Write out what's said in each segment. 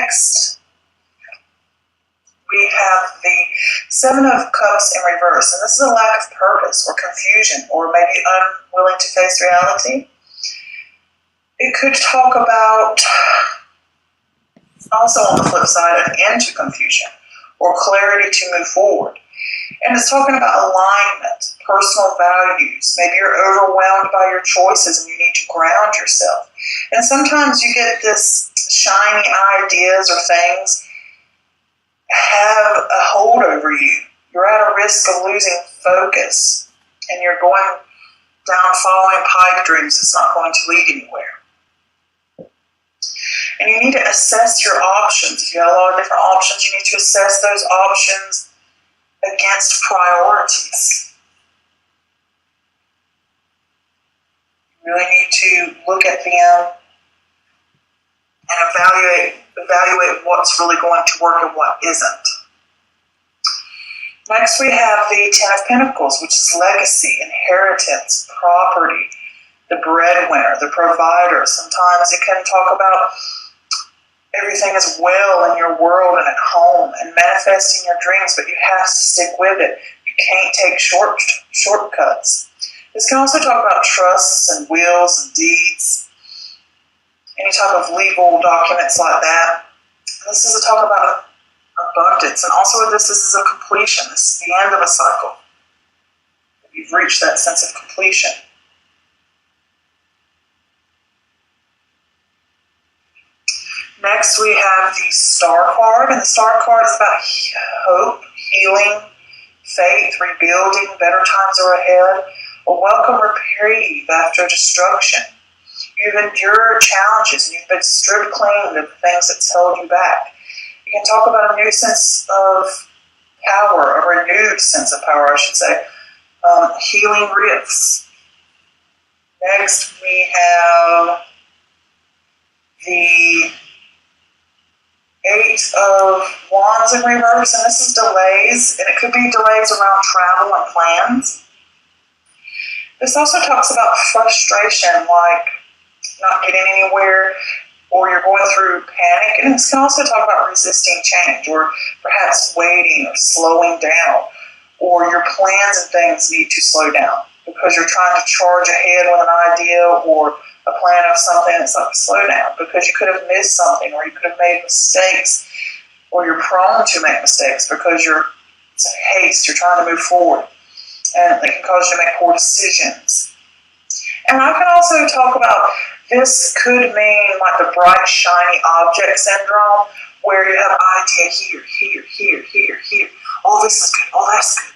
Next, we have the Seven of Cups in reverse, and this is a lack of purpose or confusion or maybe unwilling to face reality. It could talk about, also on the flip side, an end to confusion or clarity to move forward. And it's talking about alignment, personal values. Maybe you're overwhelmed by your choices and you need to ground yourself. And sometimes you get this shiny ideas or things have a hold over you. You're at a risk of losing focus and you're going down following pipe dreams. It's not going to lead anywhere. And you need to assess your options. If you have a lot of different options, you need to assess those options against priorities. You really need to look at them and evaluate what's really going to work and what isn't. Next we have the Ten of Pentacles, which is legacy, inheritance, property, the breadwinner, the provider. Sometimes it can talk about everything is well in your world and at home and manifesting your dreams, but you have to stick with it. You can't take shortcuts. This can also talk about trusts and wills and deeds, any type of legal documents like that. This is a talk about abundance, and also this is a completion. This is the end of a cycle. You've reached that sense of completion. Next we have the Star card, and the Star card is about hope, healing, faith, rebuilding, better times are ahead, a welcome reprieve after destruction. You've endured challenges and you've been stripped clean of the things that's held you back. You can talk about a new sense of power, a renewed sense of power, I should say, healing rifts. Next we have the Eight of Wands in reverse, and this is delays, and it could be delays around travel and plans. This also talks about frustration, like not getting anywhere, or you're going through panic, and this can also talk about resisting change, or perhaps waiting or slowing down, or your plans and things need to slow down because you're trying to charge ahead with an idea or a plan of something. It's like slow down because you could have missed something, or you could have made mistakes, or you're prone to make mistakes because it's a haste, you're trying to move forward, and it can cause you to make poor decisions. And I can also talk about, this could mean like the bright, shiny object syndrome, where you have an idea here. Oh, this is good. Oh, that's good.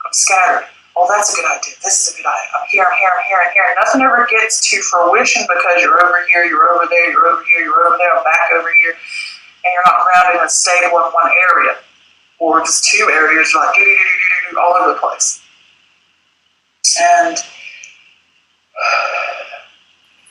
I'm scattered. Oh, that's a good idea. This is a good idea. I'm here. Nothing ever gets to fruition because you're over here, you're over there, you're over here, you're over there, I'm back over here, and you're not grounded and stable in one area, or just two areas. You're like all over the place. And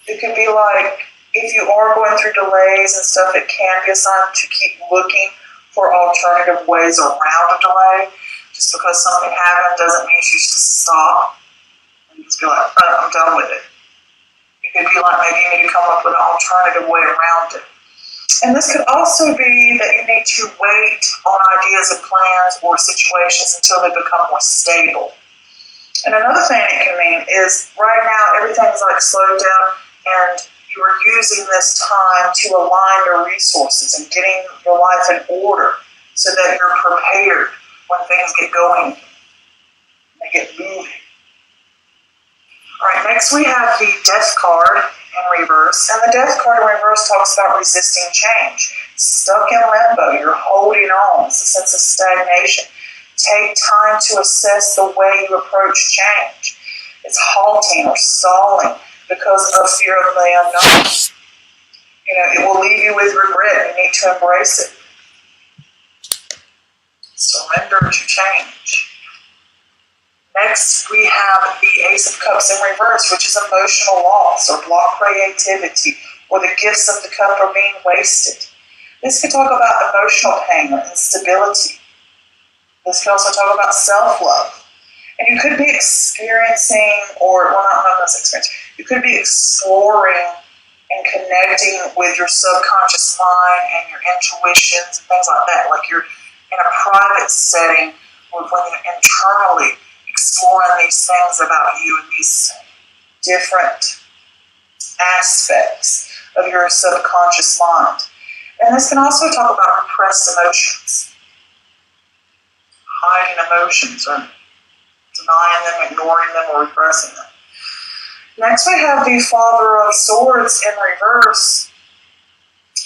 it could be like, if you are going through delays and stuff, it can be a sign to keep looking for alternative ways around a delay. Just because something happened doesn't mean you should stop and just be like, oh, I'm done with it. It could be like maybe you need to come up with an alternative way around it. And this could also be that you need to wait on ideas and plans or situations until they become more stable. And another thing it can mean is right now everything's like slowed down, and you are using this time to align your resources and getting your life in order so that you're prepared when things get going and they get moving. All right, next we have the Death card in reverse, and the Death card in reverse talks about resisting change. Stuck in limbo, you're holding on. It's a sense of stagnation. Take time to assess the way you approach change. It's halting or stalling because of fear of the unknown. It will leave you with regret. You need to embrace it. Surrender to change. Next, we have the Ace of Cups in reverse, which is emotional loss or blocked creativity, or the gifts of the cup are being wasted. This could talk about emotional pain or instability. This can also talk about self-love. And you could be experiencing, or, well, not this experience, you could be exploring and connecting with your subconscious mind and your intuitions and things like that. Like you're in a private setting when you're internally exploring these things about you and these different aspects of your subconscious mind. And this can also talk about repressed emotions, hiding emotions, or denying them, ignoring them, or repressing them. Next, we have the Father of Swords in reverse.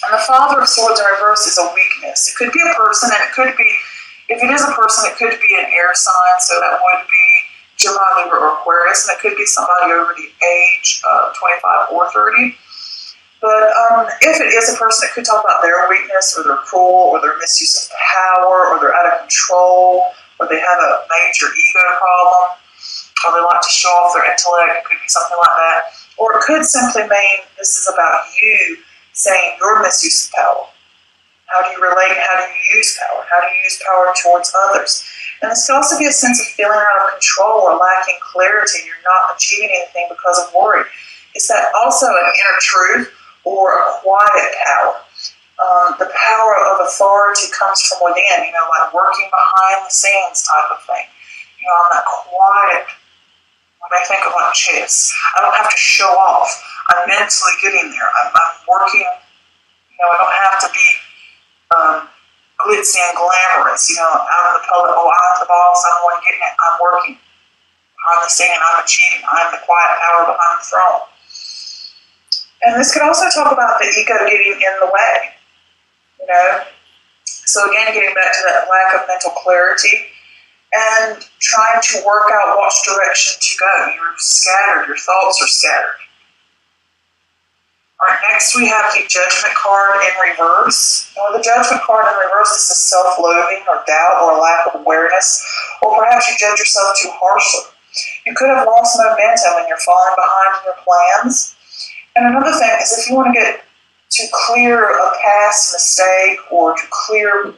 And the Father of Swords in reverse is a weakness. It could be a person, and it could be, if it is a person, it could be an air sign, so that would be Gemini, Libra, or Aquarius, and it could be somebody over the age of 25 or 30. But if it is a person, it could talk about their weakness, or their cruel, or their misuse of power, or they're out of control, or they have a major ego problem, or they like to show off their intellect. It could be something like that. Or it could simply mean this is about you saying your misuse of power. How do you relate? How do you use power? How do you use power towards others? And this could also be a sense of feeling out of control or lacking clarity. You're not achieving anything because of worry. It's that also an inner truth or a quiet power. The power of authority comes from within, like working behind the scenes type of thing. I'm that quiet. When I think of like chess, I don't have to show off. I'm mentally getting there. I'm working. I don't have to be glitzy and glamorous, out in the public. Oh, I'm the boss. I'm the one getting it. I'm working behind the scene. I'm achieving. I'm the quiet power behind the throne. And this could also talk about the ego getting in the way. So again, getting back to that lack of mental clarity and trying to work out which direction to go. You're scattered. Your thoughts are scattered. All right, next we have the Judgment card in reverse. Now, the Judgment card in reverse is the self-loathing or doubt or lack of awareness, or perhaps you judge yourself too harshly. You could have lost momentum and you're falling behind in your plans. And another thing is if you want to get to clear a past mistake or to clear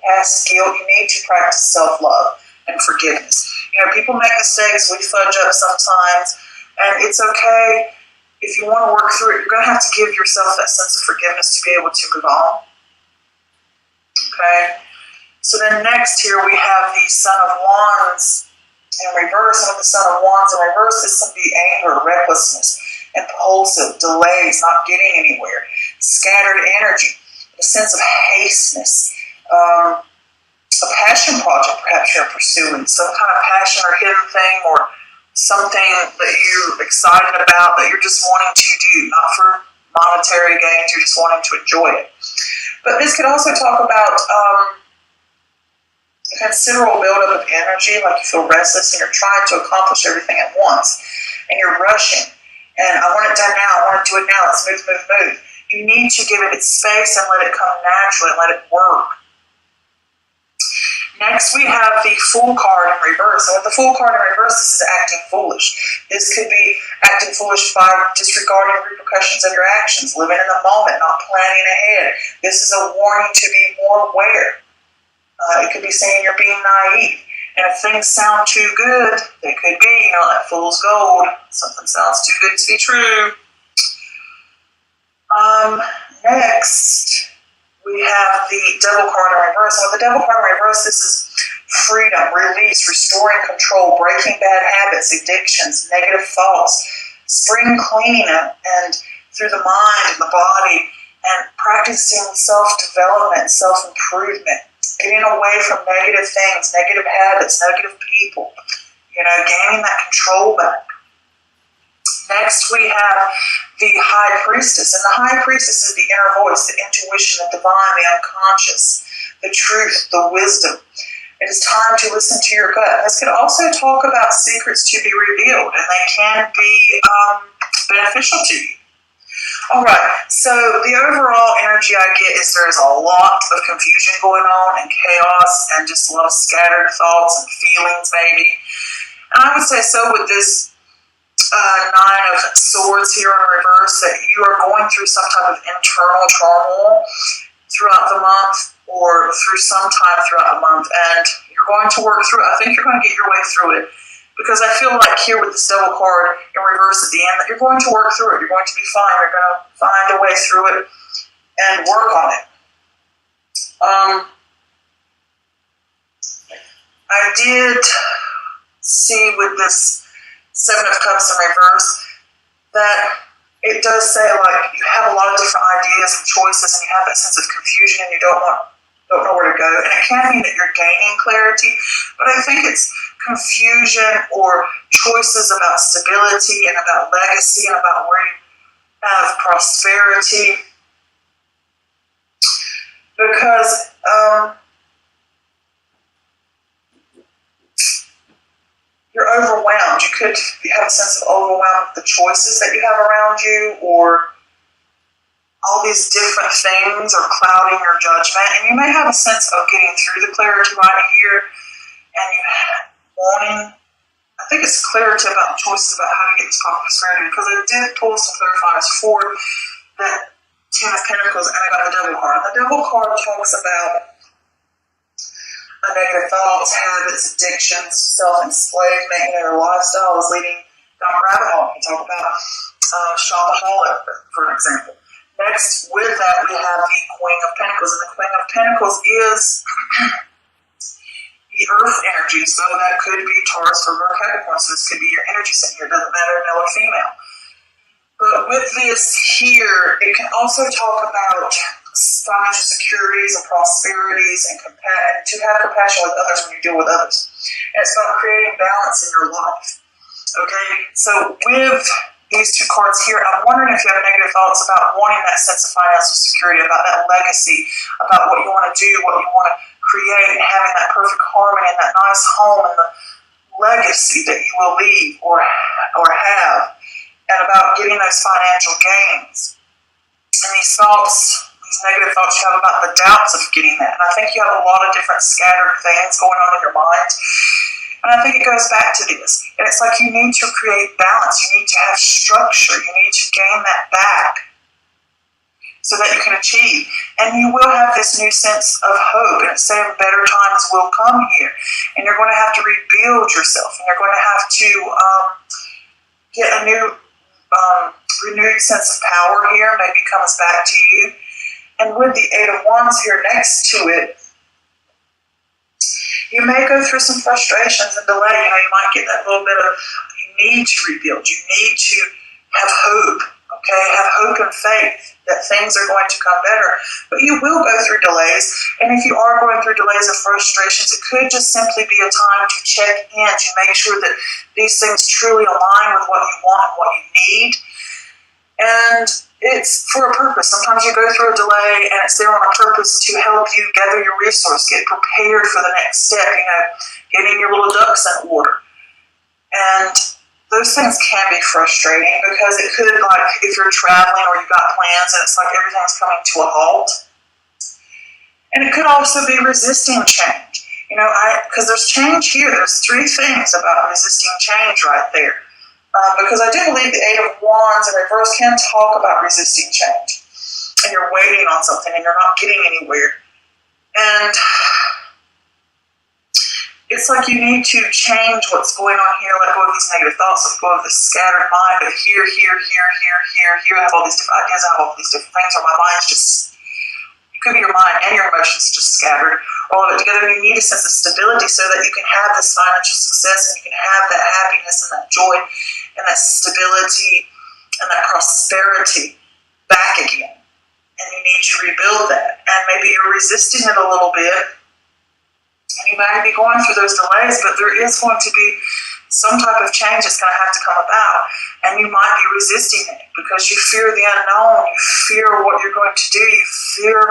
past guilt, you need to practice self-love and forgiveness. People make mistakes, we fudge up sometimes, and it's okay. If you want to work through it, you're going to have to give yourself that sense of forgiveness to be able to move on. Okay? So then next here we have the Son of Wands in reverse. And with the Son of Wands in reverse, this can be anger, recklessness, impulsive, delays, not getting anywhere, scattered energy, a sense of hasteness, a passion project perhaps you're pursuing, some kind of passion or hidden thing or something that you're excited about that you're just wanting to do, not for monetary gains, you're just wanting to enjoy it. But this could also talk about a considerable buildup of energy, like you feel restless and you're trying to accomplish everything at once, and you're rushing, and I want it done now, I want to do it now, let's move. You need to give it its space and let it come naturally and let it work. Next, we have the Fool card in reverse. And with the Fool card in reverse, this is acting foolish. This could be acting foolish by disregarding repercussions of your actions, living in the moment, not planning ahead. This is a warning to be more aware. It could be saying you're being naive. And if things sound too good, they could be, that fool's gold. Something sounds too good to be true. Next, we have the Devil card in reverse. And with the Devil card in reverse, this is freedom, release, restoring control, breaking bad habits, addictions, negative thoughts, spring cleaning and through the mind and the body, and practicing self-development, self-improvement, getting away from negative things, negative habits, negative people, gaining that control back. Next, we have the High Priestess. And the High Priestess is the inner voice, the intuition, the divine, the unconscious, the truth, the wisdom. It is time to listen to your gut. This could also talk about secrets to be revealed, and they can be beneficial to you. All right, so the overall energy I get is there is a lot of confusion going on and chaos and just a lot of scattered thoughts and feelings maybe. And I would say so with this Nine of Swords here in reverse, that you are going through some type of internal turmoil throughout the month or through some time throughout the month, and you're going to work through it. I think you're going to get your way through it. Because I feel like here with this Devil card in reverse at the end, that you're going to work through it. You're going to be fine. You're going to find a way through it and work on it. I did see with this Seven of Cups in reverse that it does say, like, you have a lot of different ideas and choices, and you have that sense of confusion, and you don't know where to go. And it can mean that you're gaining clarity, but I think it's confusion or choices about stability and about legacy and about where you have prosperity. Because you're overwhelmed. You could have a sense of overwhelm with the choices that you have around you, or all these different things are clouding your judgment. And you may have a sense of getting through the clarity right here, and you wanting, I think it's clarity about choices about how to get this prosperity, because I did pull some clarifiers for that Ten of Pentacles, and I got the Devil card. The Devil card talks about negative thoughts, habits, addictions, self-enslavement. Your lifestyle is leading down a rabbit hole. You talk about shopaholic, for example. Next, with that, we have the Queen of Pentacles, and the Queen of Pentacles is the Earth energy, so that could be Taurus or Capricorn. So this could be your energy center. It doesn't matter male or female. But with this here, it can also talk about financial securities and prosperities, and to have compassion with others when you deal with others. And it's about creating balance in your life. Okay, so with these two cards here, I'm wondering if you have negative thoughts about wanting that sense of financial security, about that legacy, about what you want to do, what you want to create, and having that perfect harmony and that nice home and the legacy that you will leave or have, and about getting those financial gains. And these thoughts, these negative thoughts you have about the doubts of getting that. And I think you have a lot of different scattered things going on in your mind. And I think it goes back to this. And it's like you need to create balance. You need to have structure. You need to gain that back so that you can achieve. And you will have this new sense of hope. And it's saying better times will come here. And you're going to have to rebuild yourself. And you're going to have to get a new renewed sense of power here. Maybe comes back to you. And with the Eight of Wands here next to it, you may go through some frustrations and delay. You know, you might get that little bit of, you need to rebuild. You need to have hope, okay? Have hope and faith that things are going to come better. But you will go through delays. And if you are going through delays and frustrations, it could just simply be a time to check in, to make sure that these things truly align with what you want and what you need. And it's for a purpose. Sometimes you go through a delay and it's there on a purpose to help you gather your resource, get prepared for the next step, you know, getting your little ducks in order. And those things can be frustrating because it could, like, if you're traveling or you've got plans and it's like everything's coming to a halt. And it could also be resisting change. You know, because there's change here. There's three things about resisting change right there. Because I do believe the Eight of Wands in reverse can talk about resisting change. And you're waiting on something and you're not getting anywhere. And it's like you need to change what's going on here, let go of these negative thoughts, let go of this scattered mind of here, I have all these different ideas, I have all these different things, or my mind's just, it could be your mind and your emotions just scattered, all of it together. And you need a sense of stability so that you can have this financial success and you can have that happiness and that joy and that stability and that prosperity back again. And you need to rebuild that. And maybe you're resisting it a little bit. And you may be going through those delays, but there is going to be some type of change that's going to have to come about. And you might be resisting it because you fear the unknown. You fear what you're going to do. You fear,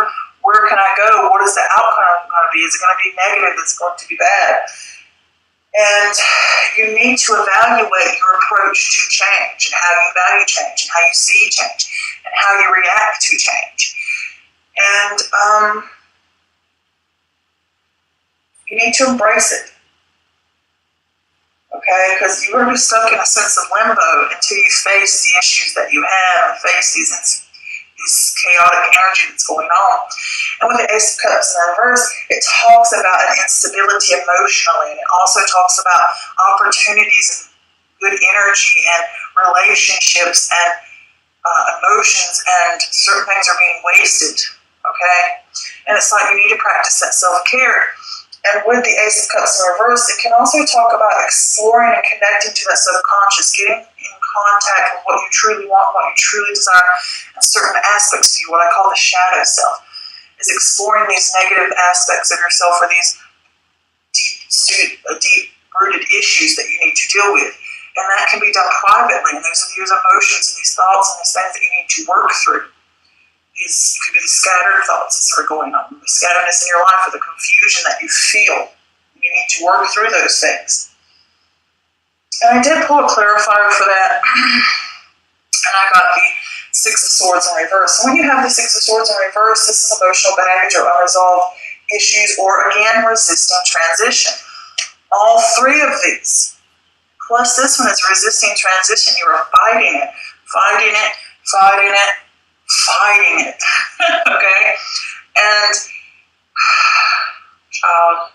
where can I go? What is the outcome going to be? Is it going to be negative? Is it going to be bad? And you need to evaluate your approach to change and how you value change and how you see change and how you react to change. And you need to embrace it. Okay? Because you're going to be stuck in a sense of limbo until you face the issues that you have and face these this chaotic energy that's going on. And with the Ace of Cups in reverse, it talks about an instability emotionally, and it also talks about opportunities and good energy and relationships and emotions, and certain things are being wasted, okay? And it's like you need to practice that self-care. And with the Ace of Cups in reverse, it can also talk about exploring and connecting to that subconscious, getting in contact with what you truly want, what you truly desire, and certain aspects of you, what I call the shadow self, is exploring these negative aspects of yourself or these deep-rooted issues that you need to deal with. And that can be done privately, and those emotions and these thoughts and these things that you need to work through. These could be the scattered thoughts that are going on, the scatteredness in your life, or the confusion that you feel. You need to work through those things. And I did pull a clarifier for that, and I got the Six of Swords in reverse. So when you have the Six of Swords in reverse, this is emotional baggage or unresolved issues, or again, resisting transition. All three of these, plus this one is resisting transition. You are fighting it, fighting it, fighting it, fighting it. Okay? And child,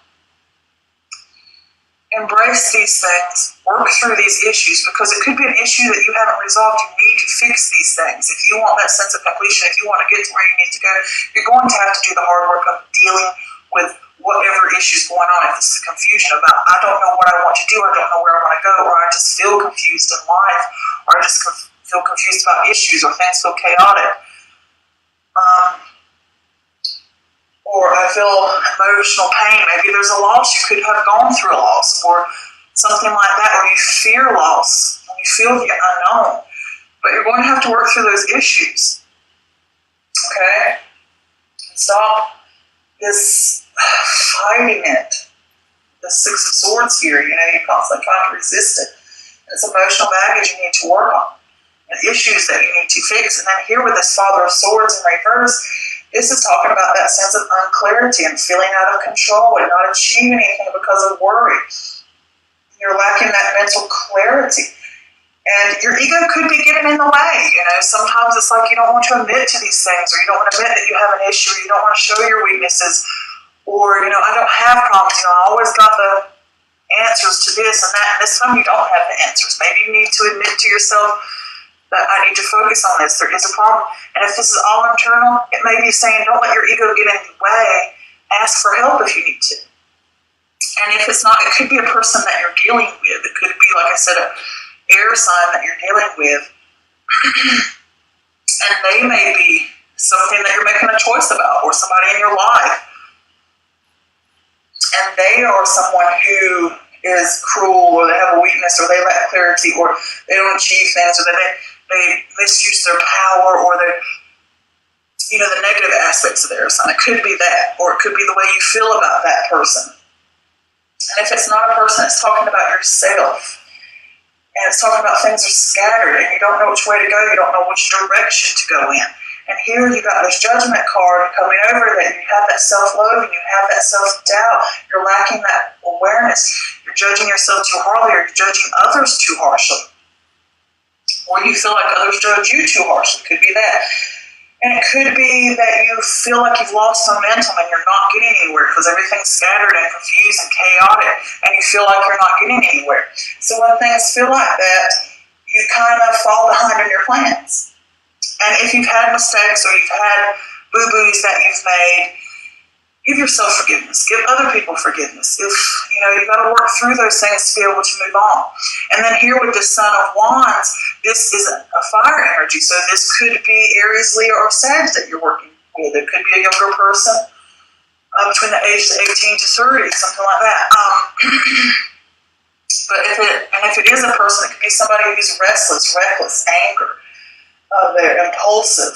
embrace these things, work through these issues, because it could be an issue that you haven't resolved. You need to fix these things. If you want that sense of completion, if you want to get to where you need to go, you're going to have to do the hard work of dealing with whatever issue's going on. If it's confusion about, I don't know what I want to do, I don't know where I want to go, or I just feel confused in life, or I just feel confused about issues, or things feel chaotic, or I feel emotional pain. Maybe there's a loss, you could have gone through a loss, or something like that, or you fear loss, and you feel the unknown. But you're going to have to work through those issues. Okay? Stop this fighting it. The Six of Swords here, you're constantly trying to resist it. And it's emotional baggage you need to work on, and issues that you need to fix. And then here with this Father of Swords in reverse, this is talking about that sense of unclarity and feeling out of control and not achieving anything because of worry. You're lacking that mental clarity. And your ego could be getting in the way. Sometimes it's like you don't want to admit to these things, or you don't want to admit that you have an issue, or you don't want to show your weaknesses, or, I don't have problems. I always got the answers to this and that, and this time you don't have the answers. Maybe you need to admit to yourself that I need to focus on this. There is a problem. And if this is all internal, it may be saying, don't let your ego get in the way. Ask for help if you need to. And if it's not, it could be a person that you're dealing with. It could be, like I said, an air sign that you're dealing with. And they may be something that you're making a choice about, or somebody in your life. And they are someone who is cruel, or they have a weakness, or they lack clarity, or they don't achieve things, or they misuse their power, or the negative aspects of their sign. It could be that, or it could be the way you feel about that person. And if it's not a person, it's talking about yourself. And it's talking about things are scattered, and you don't know which way to go, you don't know which direction to go in. And here you got this Judgment card coming over that you have that self-love and you have that self-doubt. You're lacking that awareness. You're judging yourself too hardly, or you're judging others too harshly. Or you feel like others judge you too harshly. It could be that. And it could be that you feel like you've lost momentum and you're not getting anywhere because everything's scattered and confused and chaotic, and you feel like you're not getting anywhere. So when things feel like that, you kind of fall behind in your plans. And if you've had mistakes or you've had boo-boos that you've made, give yourself forgiveness. Give other people forgiveness. If, you've got to work through those things to be able to move on. And then here with the Son of Wands, this is a fire energy. So this could be Aries, Leo, or Sag that you're working with. It could be a younger person between the ages of 18 to 30, something like that. But if it is a person, it could be somebody who's restless, reckless, angry. They're impulsive.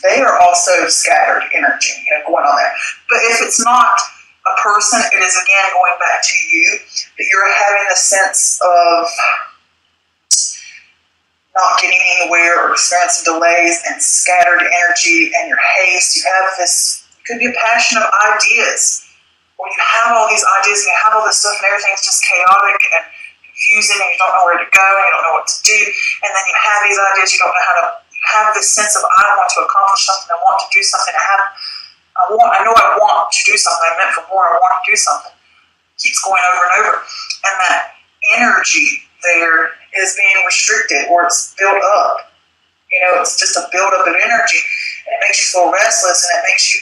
They are also scattered energy, going on there. But if it's not a person, it is again going back to you, that you're having a sense of not getting anywhere, or experiencing delays and scattered energy and your haste. You have this, it could be a passion of ideas, or you have all these ideas and you have all this stuff and everything's just chaotic and confusing, and you don't know where to go, and you don't know what to do, and then you have these ideas, you have this sense of I want to accomplish something, I want to do something, I know I want to do something, I meant for more, I want to do something. Keeps going over and over. And that energy there is being restricted, or it's built up. It's just a buildup of energy. And it makes you feel restless, and it makes you